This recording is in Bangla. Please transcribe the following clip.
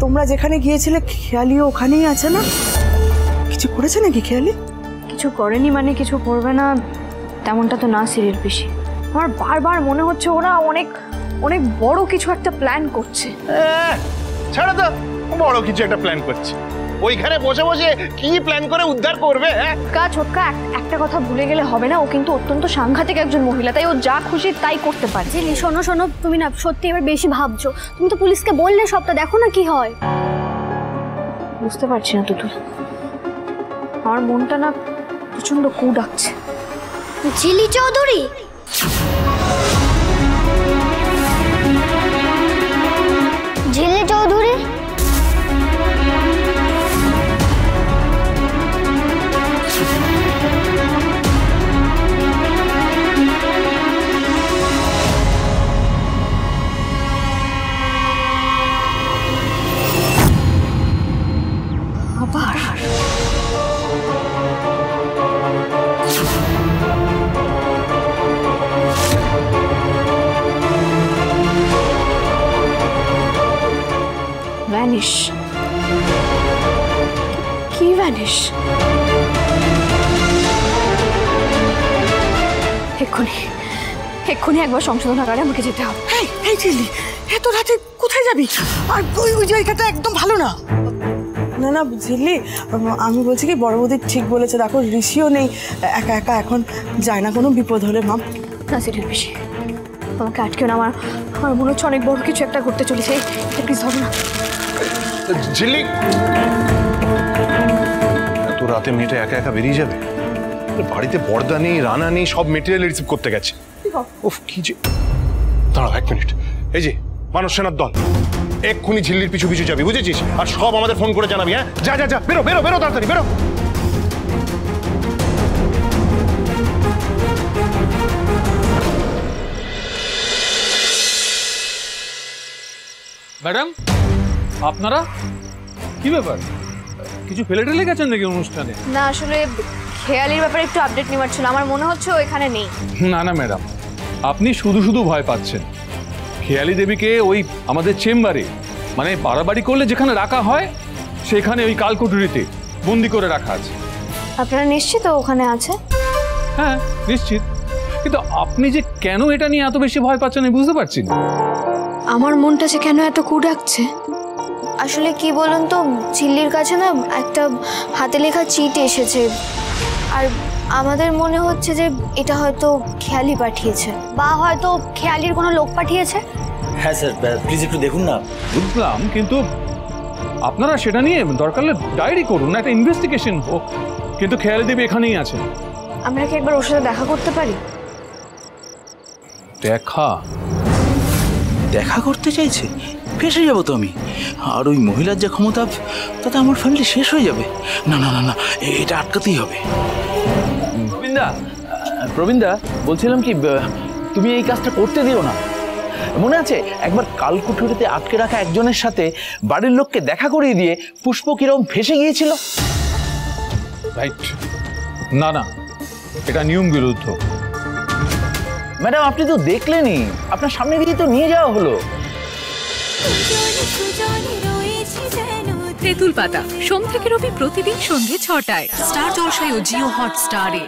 তোমরা যেখানে গিয়েছিলে খেয়ালিও ওখানেই আছে না? কিছু করেছে নাকি খেয়ালি? কিছু করেনি মানে কিছু করবে না তেমনটা তো না সিঁড়ির পিসি। আমার বারবার মনে হচ্ছে ওরা অনেক অনেক বড় কিছু একটা প্ল্যান করছে। ছাড়া তো, বড় কিছু একটা প্ল্যান করছে। ওইখানে বসে বসে কি প্ল্যান করে উদ্ধার করবে? ছোটকা একটা কথা ভুলে গেলে হবে না, ও কিন্তু অত্যন্ত সাংঘাতিক একজন মহিলা, তাই ও যা খুশি তাই করতে পারে। ঝিলি শোনো শোনো, তুমি না সত্যি এবার বেশি ভাবছো। তুমি তো পুলিশকে বললে সবটা, দেখো না কি হয়। বুঝতে পারছি না তুতুল, আমার মনটা না প্রচন্ড কু ডাকছে। ঝিলি চৌধুরী, ঝিলি চৌধুরী, আবার ভ্যানিশ। কি ভ্যানিশ? এক্ষুনি একবার সংশোধনাগারে আমাকে যেতে হবে। এই ঝিলি, এত রাতে কোথায় যাবি? আর ওই জায়গাটা একদম ভালো না। না না ঝিলি, আমি বলছি কি বড় বৌদি ঠিক বলেছে। দেখো ঋষিও নেই, একা একা এখন যায় না কোনো বিপদ হলে। মাম না সিঁড়ির পিসি, আমাকে আটকেও না। আমার মনে হচ্ছে অনেক বড় কিছু একটা করতে চলেছে। প্লিজ হবে না। ঝিল্লি, এত রাতে মেয়েটা একা একা বেরিয়ে যাবে? বাড়িতে পর্দা নেই, রান্না নেই, সব মেটেরিয়াল রিসিভ করতে গেছে। উফ কি যে। দাঁড়াও 1 মিনিট। এই যে মানস সেনার দল, এক্ষুনি ঝিল্লির পিছু পিছু যাবি, বুঝেছিস? আর সব আমাদের ফোন করে জানাবি। হ্যাঁ, যা যা যা, বেরো বেরো বেরো, তাড়াতাড়ি বেরো। ম্যাডাম, আপনারা কি ব্যাপার? কিছু ফেলে টেলে গেছেন নাকি অনুষ্ঠানে? না আসলে খেয়ালির ব্যাপারে একটু আপডেট নেওয়ার ছিল। আমার মনে হচ্ছে ও এখানে নেই। না না ম্যাডাম, আপনি শুধু শুধু ভয় পাচ্ছেন। খেয়ালি দেবীকে ওই আমাদের চেম্বারে, মানে বাড়াবাড়ি করলে যেখানে রাখা হয় সেখানে ওই কালকুটুরিতে বন্দি করে রাখা আছে। আপনারা নিশ্চিত ওখানে আছে? হ্যাঁ নিশ্চিত, কিন্তু আপনি যে কেন এটা নিয়ে এত বেশি ভয় পাচ্ছেন আমি বুঝতে পারছি না। আমার মনটা যে কেন এত কু ডাকছে। আসলে কি বলুন তো, ঝিল্লির কাছে না একটা হাতে লেখা চিট এসেছে, আর আমাদের মনে হচ্ছে যে এটা হয়তো খেয়ালি পাঠিয়েছে, বা হয়তো খেয়ালির কোনো লোক পাঠিয়েছে। হ্যাঁ স্যার, প্লিজ একটু দেখুন না। বুঝলাম, কিন্তু আপনারা সেটা নিয়ে দরকার হলে ডায়েরি করুন, একটা ইনভেস্টিগেশন হোক। কিন্তু খেয়ালি দেবী এখানেই আছে। আমরা কি একবার ওর সাথে দেখা করতে পারি? দেখা করতে চাইছে? ফেসে যাবো তো আমি। আর ওই মহিলার যা ক্ষমতা, তাতে আমার ফ্যামিলি শেষ হয়ে যাবে। না না না না, এটা আটকাতেই হবে। প্রবীণদা বলছিলাম কি, তুমি এই কাজটা করতে দিও না। মনে আছে একবার কালকুঠুরিতে আটকে রাখা একজনের সাথে বাড়ির লোককে দেখা করিয়ে দিয়ে পুষ্প কিরম ফেসে গিয়েছিল? রাইট। না না, এটা নিয়ম বিরুদ্ধ। ম্যাডাম আপনি তো দেখলেনই, আপনার সামনে দিয়ে তো নিয়ে যাওয়া হলো। তেঁতুল পাতা সোম থেকে রবি প্রতিদিন সন্ধ্যে ৬টায় স্টার জলসায় ও জিও হটস্টারে।